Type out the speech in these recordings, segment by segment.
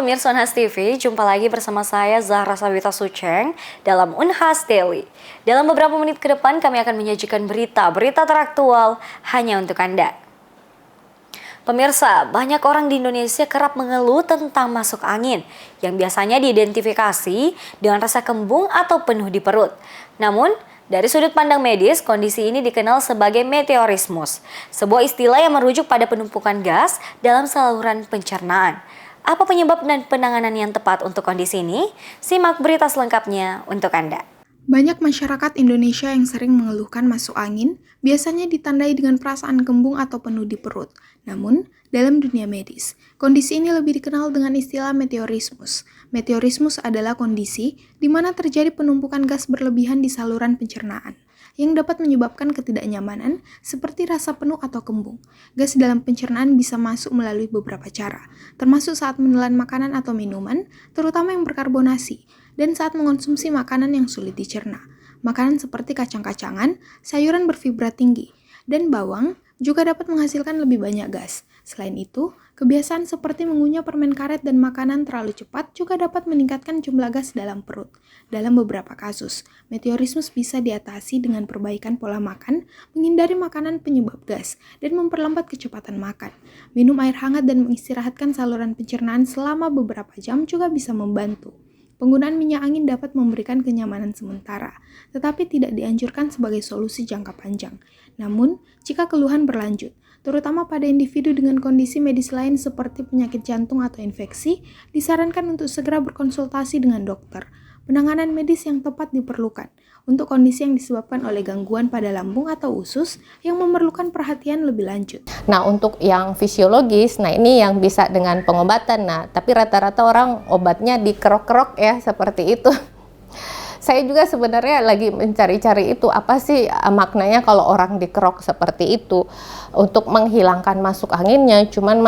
pemirsa Unhas TV, jumpa lagi bersama saya Zahra Sawita Suceng dalam Unhas Daily. Dalam beberapa menit ke depan kami akan menyajikan berita teraktual hanya untuk Anda. Pemirsa, banyak orang di Indonesia kerap mengeluh tentang masuk angin yang biasanya diidentifikasi dengan rasa kembung atau penuh di perut. Namun, dari sudut pandang medis, kondisi ini dikenal sebagai meteorismus, sebuah istilah yang merujuk pada penumpukan gas dalam saluran pencernaan. Apa penyebab dan penanganan yang tepat untuk kondisi ini? Simak berita selengkapnya untuk Anda. Banyak masyarakat Indonesia yang sering mengeluhkan masuk angin, biasanya ditandai dengan perasaan kembung atau penuh di perut. Namun, dalam dunia medis, kondisi ini lebih dikenal dengan istilah meteorismus. Meteorismus adalah kondisi di mana terjadi penumpukan gas berlebihan di saluran pencernaan, yang dapat menyebabkan ketidaknyamanan seperti rasa penuh atau kembung. Gas dalam pencernaan bisa masuk melalui beberapa cara, termasuk saat menelan makanan atau minuman, terutama yang berkarbonasi, dan saat mengonsumsi makanan yang sulit dicerna. Makanan seperti kacang-kacangan, sayuran berfibra tinggi, dan bawang juga dapat menghasilkan lebih banyak gas. Selain itu, kebiasaan seperti mengunyah permen karet dan makanan terlalu cepat juga dapat meningkatkan jumlah gas dalam perut. Dalam beberapa kasus, meteorismus bisa diatasi dengan perbaikan pola makan, menghindari makanan penyebab gas, dan memperlambat kecepatan makan. Minum air hangat dan mengistirahatkan saluran pencernaan selama beberapa jam juga bisa membantu. Penggunaan minyak angin dapat memberikan kenyamanan sementara, tetapi tidak dianjurkan sebagai solusi jangka panjang. Namun, jika keluhan berlanjut, terutama pada individu dengan kondisi medis lain seperti penyakit jantung atau infeksi, disarankan untuk segera berkonsultasi dengan dokter. Penanganan medis yang tepat diperlukan untuk kondisi yang disebabkan oleh gangguan pada lambung atau usus yang memerlukan perhatian lebih lanjut. Nah, untuk yang fisiologis, nah ini yang bisa dengan pengobatan. Nah, tapi rata-rata orang obatnya dikerok-kerok ya, seperti itu. Saya juga sebenarnya lagi mencari-cari itu, apa sih maknanya kalau orang dikerok seperti itu untuk menghilangkan masuk anginnya. Cuman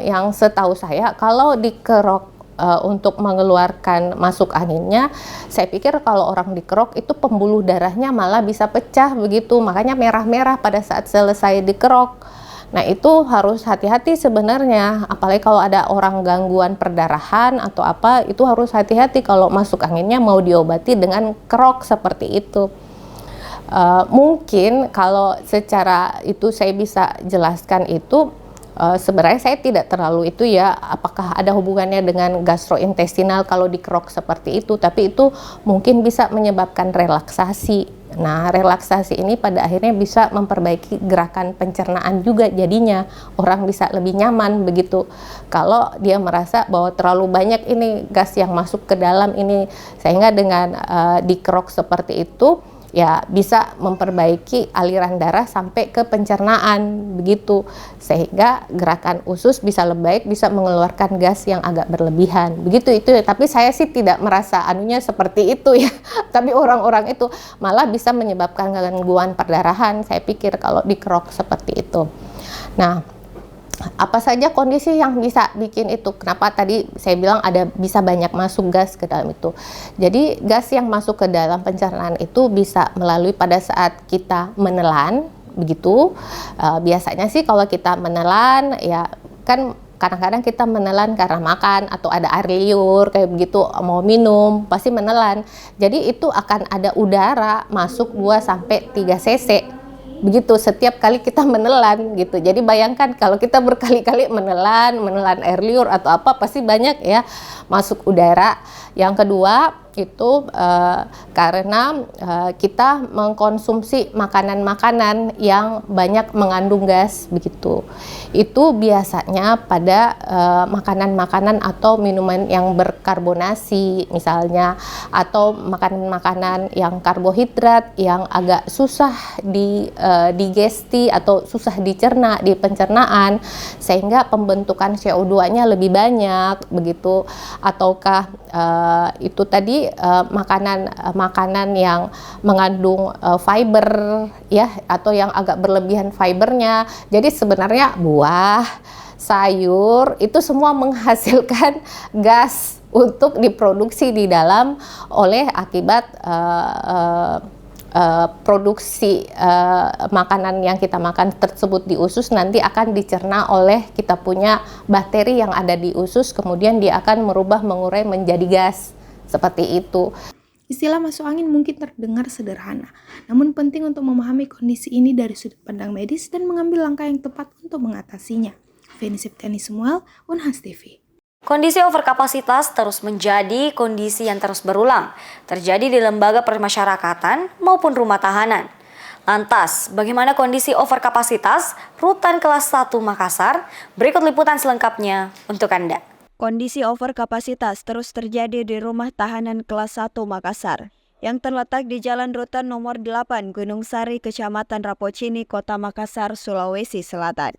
yang setahu saya kalau dikerok untuk mengeluarkan masuk anginnya, saya pikir kalau orang dikerok itu pembuluh darahnya malah bisa pecah begitu, makanya merah-merah pada saat selesai dikerok. Nah, itu harus hati-hati sebenarnya, apalagi kalau ada orang gangguan perdarahan atau apa, itu harus hati-hati kalau masuk anginnya mau diobati dengan kerok seperti itu. Mungkin kalau secara itu saya bisa jelaskan itu, sebenarnya saya tidak terlalu itu ya, apakah ada hubungannya dengan gastrointestinal kalau dikerok seperti itu, tapi itu mungkin bisa menyebabkan relaksasi. Nah, relaksasi ini pada akhirnya bisa memperbaiki gerakan pencernaan juga, jadinya orang bisa lebih nyaman begitu. Kalau dia merasa bahwa terlalu banyak ini gas yang masuk ke dalam ini, sehingga dengan dikerok seperti itu, ya bisa memperbaiki aliran darah sampai ke pencernaan begitu, sehingga gerakan usus bisa lebih baik, bisa mengeluarkan gas yang agak berlebihan begitu itu. Tapi saya sih tidak merasa anunya seperti itu ya. Tapi orang-orang itu malah bisa menyebabkan gangguan perdarahan, saya pikir kalau dikerok seperti itu. Nah, apa saja kondisi yang bisa bikin itu? Kenapa tadi saya bilang bisa banyak masuk gas ke dalam itu? Jadi gas yang masuk ke dalam pencernaan itu bisa melalui pada saat kita menelan, begitu. Biasanya sih kalau kita menelan, ya kan kadang-kadang kita menelan karena makan atau ada air liur kayak begitu, mau minum pasti menelan. Jadi itu akan ada udara masuk 2 sampai 3 cc. Begitu setiap kali kita menelan gitu. Jadi bayangkan kalau kita berkali-kali menelan air liur atau apa, pasti banyak ya masuk udara. Yang kedua itu karena kita mengkonsumsi makanan-makanan yang banyak mengandung gas begitu. Itu biasanya pada makanan-makanan atau minuman yang berkarbonasi misalnya, atau makanan-makanan yang karbohidrat yang agak susah digesti atau susah dicerna di pencernaan, sehingga pembentukan CO2-nya lebih banyak begitu. Ataukah itu tadi makanan yang mengandung fiber ya, atau yang agak berlebihan fibernya. Jadi sebenarnya buah, sayur itu semua menghasilkan gas untuk diproduksi di dalam oleh akibat produksi makanan yang kita makan tersebut di usus nanti akan dicerna oleh kita punya bakteri yang ada di usus, kemudian dia akan mengurai menjadi gas, seperti itu. Istilah masuk angin mungkin terdengar sederhana, namun penting untuk memahami kondisi ini dari sudut pandang medis dan mengambil langkah yang tepat untuk mengatasinya. Feni Septiani Samuel, Unhas TV. Kondisi overkapasitas terus menjadi kondisi yang terus berulang, terjadi di lembaga permasyarakatan maupun rumah tahanan. Lantas, bagaimana kondisi overkapasitas rutan kelas 1 Makassar? Berikut liputan selengkapnya untuk Anda. Kondisi overkapasitas terus terjadi di rumah tahanan kelas 1 Makassar, yang terletak di Jalan Rutan nomor 8 Gunung Sari, Kecamatan Rapocini, Kota Makassar, Sulawesi Selatan.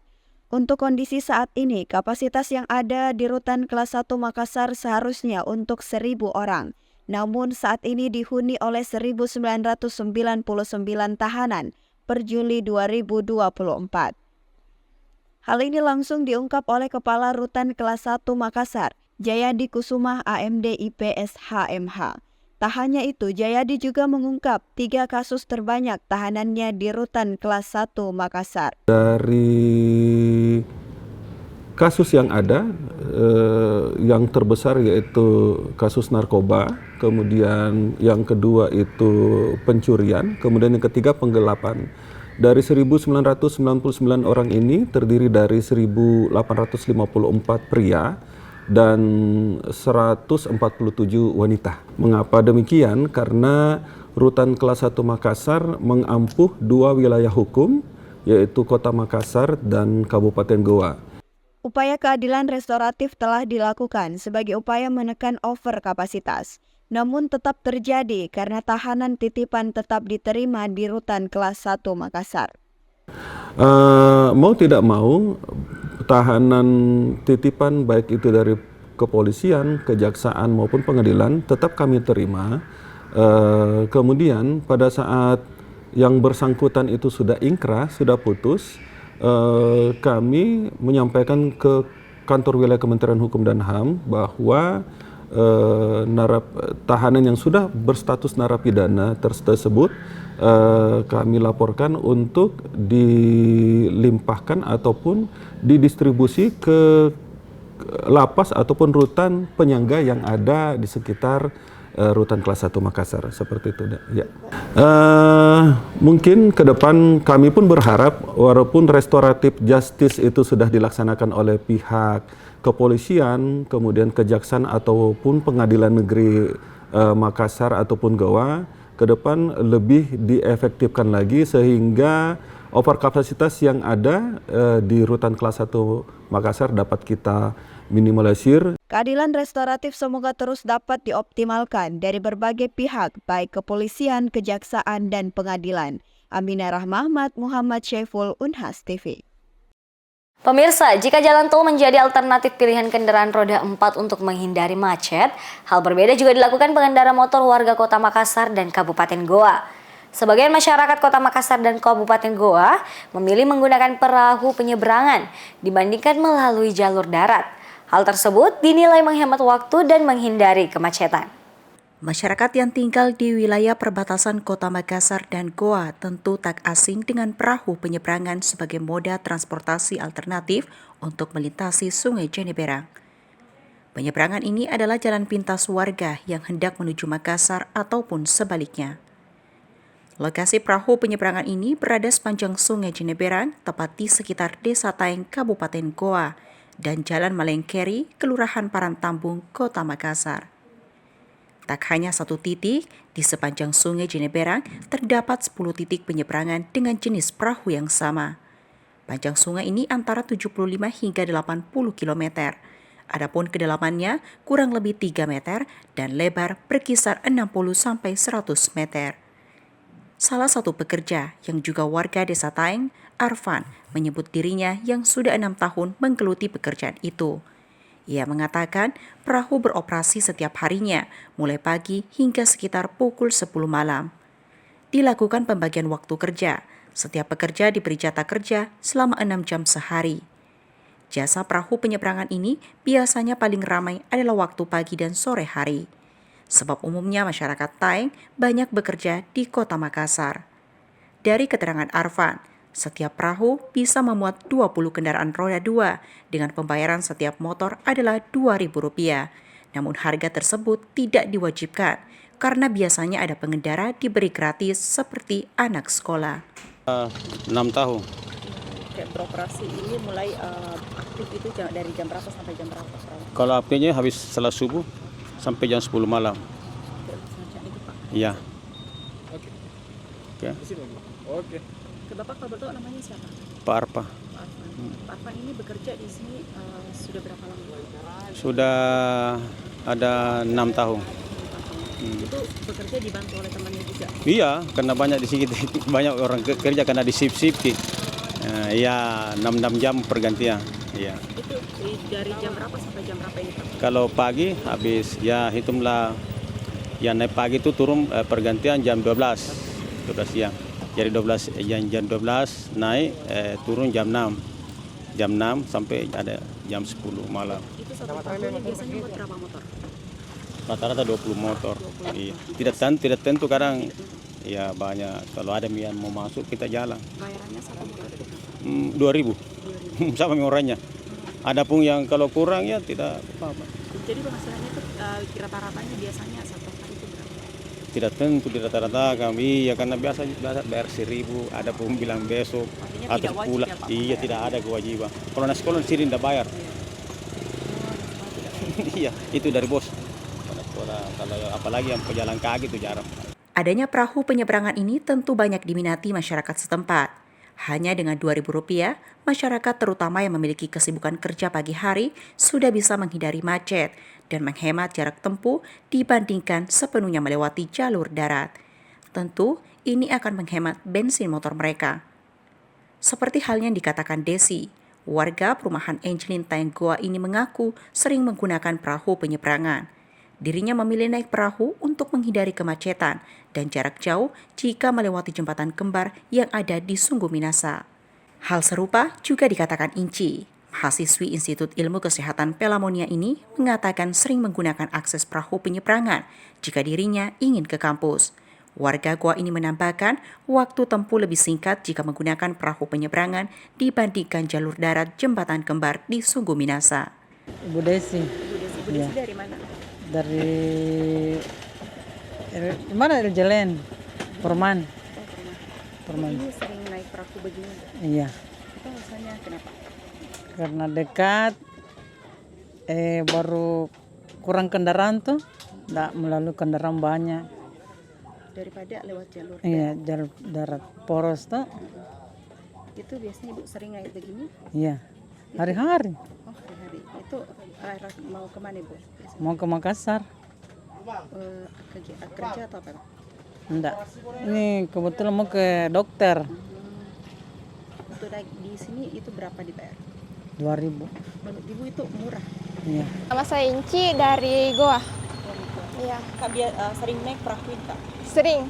Untuk kondisi saat ini, kapasitas yang ada di rutan kelas 1 Makassar seharusnya untuk 1.000 orang. Namun saat ini dihuni oleh 1.999 tahanan per Juli 2024. Hal ini langsung diungkap oleh Kepala Rutan kelas 1 Makassar, Jayadi Kusumah AMD IPS HMH. Tak hanya itu, Jayadi juga mengungkap 3 kasus terbanyak tahanannya di rutan kelas 1 Makassar. Dari kasus yang ada, yang terbesar yaitu kasus narkoba, kemudian yang kedua itu pencurian, kemudian yang ketiga penggelapan. Dari 1.999 orang ini terdiri dari 1.854 pria dan 147 wanita. Mengapa demikian? Karena rutan kelas 1 Makassar mengampuh 2 wilayah hukum, yaitu Kota Makassar dan Kabupaten Goa. Upaya keadilan restoratif telah dilakukan sebagai upaya menekan overkapasitas. Namun tetap terjadi karena tahanan titipan tetap diterima di rutan kelas 1 Makassar. Mau tidak mau, tahanan titipan baik itu dari kepolisian, kejaksaan maupun pengadilan tetap kami terima. Kemudian pada saat yang bersangkutan itu sudah ingkrah, sudah putus, kami menyampaikan ke kantor wilayah Kementerian Hukum dan HAM bahwa tahanan yang sudah berstatus narapidana tersebut kami laporkan untuk dilimpahkan ataupun didistribusi ke lapas ataupun rutan penyangga yang ada di sekitar rutan kelas 1 Makassar, seperti itu. Ya. Mungkin ke depan kami pun berharap walaupun restoratif justice itu sudah dilaksanakan oleh pihak kepolisian, kemudian kejaksaan ataupun pengadilan negeri Makassar ataupun Goa, ke depan lebih diefektifkan lagi sehingga overkapasitas yang ada di rutan kelas 1 Makassar dapat kita minimalisir. Keadilan restoratif semoga terus dapat dioptimalkan dari berbagai pihak, baik kepolisian, kejaksaan, dan pengadilan. Aminah Rahmahmat, Muhammad Syaiful, Unhas TV. Pemirsa, jika jalan tol menjadi alternatif pilihan kendaraan roda 4 untuk menghindari macet, hal berbeda juga dilakukan pengendara motor warga Kota Makassar dan Kabupaten Goa. Sebagian masyarakat Kota Makassar dan Kabupaten Goa memilih menggunakan perahu penyeberangan dibandingkan melalui jalur darat. Hal tersebut dinilai menghemat waktu dan menghindari kemacetan. Masyarakat yang tinggal di wilayah perbatasan Kota Makassar dan Goa tentu tak asing dengan perahu penyeberangan sebagai moda transportasi alternatif untuk melintasi Sungai Jeneberang. Penyeberangan ini adalah jalan pintas warga yang hendak menuju Makassar ataupun sebaliknya. Lokasi perahu penyeberangan ini berada sepanjang Sungai Jeneberang, tepat di sekitar Desa Taeng, Kabupaten Goa, dan Jalan Malengkeri, Kelurahan Parantambung, Kota Makassar. Tak hanya satu titik, di sepanjang Sungai Jeneberang terdapat 10 titik penyeberangan dengan jenis perahu yang sama. Panjang sungai ini antara 75 hingga 80 km. Adapun kedalamannya kurang lebih 3 meter dan lebar berkisar 60 sampai 100 meter. Salah satu pekerja yang juga warga Desa Taeng, Arfan, menyebut dirinya yang sudah 6 tahun menggeluti pekerjaan itu. Ia mengatakan perahu beroperasi setiap harinya, mulai pagi hingga sekitar pukul 10 malam. Dilakukan pembagian waktu kerja. Setiap pekerja diberi jatah kerja selama 6 jam sehari. Jasa perahu penyeberangan ini biasanya paling ramai adalah waktu pagi dan sore hari. sebab umumnya masyarakat Taeng banyak bekerja di Kota Makassar. Dari keterangan Arfan, setiap perahu bisa memuat 20 kendaraan roda 2 dengan pembayaran setiap motor adalah Rp2.000. Namun harga tersebut tidak diwajibkan karena biasanya ada pengendara diberi gratis seperti anak sekolah. 6 tahun. Beroperasi ini mulai aktif itu dari jam berapa sampai jam berapa? Kalau apinya habis setelah subuh sampai jam 10 malam. Iya. Oke. Oke. Ke Bapak kalau betul namanya siapa? Pak Arpa. Pak Arfan ini bekerja di sini sudah berapa lama? Sudah ada 6 tahun. Itu bekerja dibantu oleh temannya juga? Iya, karena banyak di sini banyak orang kerja karena di shift. Iya, 6 jam pergantian. Iya. Itu dari jam berapa sampai jam berapa ini Pak? Kalau pagi habis ya hitunglah yang naik pagi itu turun pergantian jam 12 siang. Jadi jam 12 naik turun jam 6. Jam 6 sampai ada jam 10 malam. Itu satu perahunya biasanya buat berapa motor? Rata-rata 20 motor. Iya. Tidak tentu kadang ya banyak. Kalau ada yang mau masuk kita jalan. Bayarannya satu motor? 2.000. Sama orangnya. Adapun yang kalau kurang ya tidak apa-apa. Jadi penghasilannya itu rata-ratanya biasanya satu hari itu berapa? Tidak tentu di rata-rata kami ya karena biasa bayar 1.000. Ada pun bilang besok atau pulang. Iya tidak ada kewajiban. Kalau anak sekolah di sini tidak bayar. Iya itu dari bos. Kalau apalagi yang pejalan kaki itu jarang. Adanya perahu penyeberangan ini tentu banyak diminati masyarakat setempat. Hanya dengan Rp2.000, masyarakat terutama yang memiliki kesibukan kerja pagi hari sudah bisa menghindari macet dan menghemat jarak tempuh dibandingkan sepenuhnya melewati jalur darat. Tentu, ini akan menghemat bensin motor mereka. Seperti halnya yang dikatakan Desi, warga perumahan Angelin Taeng Goa ini mengaku sering menggunakan perahu penyeberangan. Dirinya memilih naik perahu untuk menghindari kemacetan dan jarak jauh jika melewati jembatan kembar yang ada di Sungguh Minasa. Hal serupa juga dikatakan Inci. Mahasiswi Institut Ilmu Kesehatan Pelamonia ini mengatakan sering menggunakan akses perahu penyeberangan jika dirinya ingin ke kampus. Warga Goa ini menambahkan waktu tempuh lebih singkat jika menggunakan perahu penyeberangan dibandingkan jalur darat jembatan kembar di Sungguh Minasa. Ibu Desi. Ibu Desi dari mana? Dari mana? Dari Jelen, Perman. Ini sering naik perahu begini? Iya. Itu alasannya kenapa? Karena dekat, baru kurang kendaraan tuh, nggak melalui kendaraan banyak. Daripada lewat jalur darat. Iya, jalur darat poros tuh. Itu biasanya Ibu sering naik begini? Iya, hari-hari. Oh, hari-hari. Itu mau kemana Ibu? Mau ke Makassar. Kerja atau apa? Enggak. Ini kebetulan mau ke dokter. Untuk naik di sini itu berapa dibayar? 2.000. Menurut Ibu itu murah? Iya. Nama saya Inci dari Goa. Iya. Kak sering naik perahu ini Kak? Sering.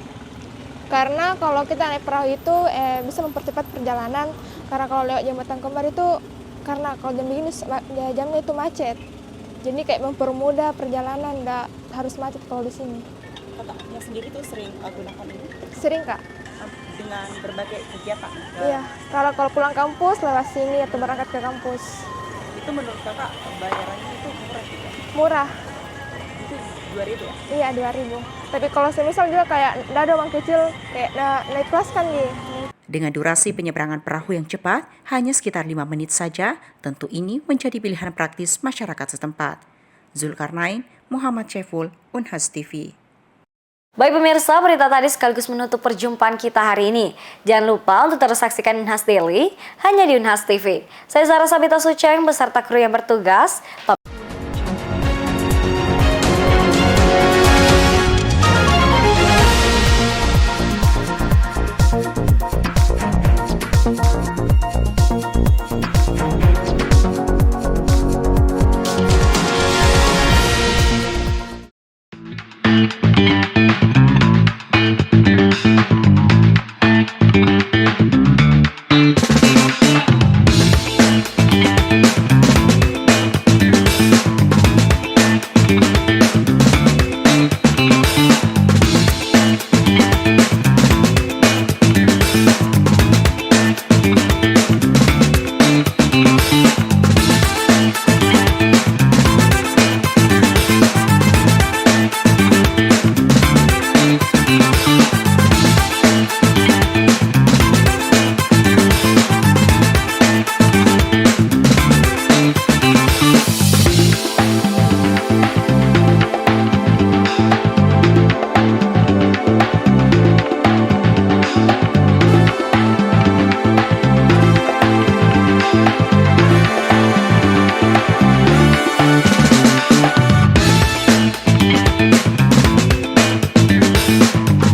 Karena kalau kita naik perahu itu bisa mempercepat perjalanan. Karena kalau lewat jembatan kembar itu, karena kalau jam begini jamnya itu macet. Jadi kayak mempermudah perjalanan, nggak harus macet kalau di sini. Kakaknya sendiri tuh sering gunakan ini? Sering Kak. Dengan berbagai kegiatan? Iya. Kalau pulang kampus lewat sini atau berangkat ke kampus. Itu menurut Kakak bayarannya itu murah juga? Murah. Itu 2.000 ya? Iya 2.000. Tapi kalau semisal juga kayak nggak ada uang kecil, kayak naik kelas kan nih. Dengan durasi penyeberangan perahu yang cepat, hanya sekitar 5 menit saja, tentu ini menjadi pilihan praktis masyarakat setempat. Zulkarnain, Muhammad Syeful, Unhas TV. Baik pemirsa, berita tadi sekaligus menutup perjumpaan kita hari ini. Jangan lupa untuk terus saksikan Unhas Daily hanya di Unhas TV. Saya Zara Sabita Suceng beserta kru yang bertugas.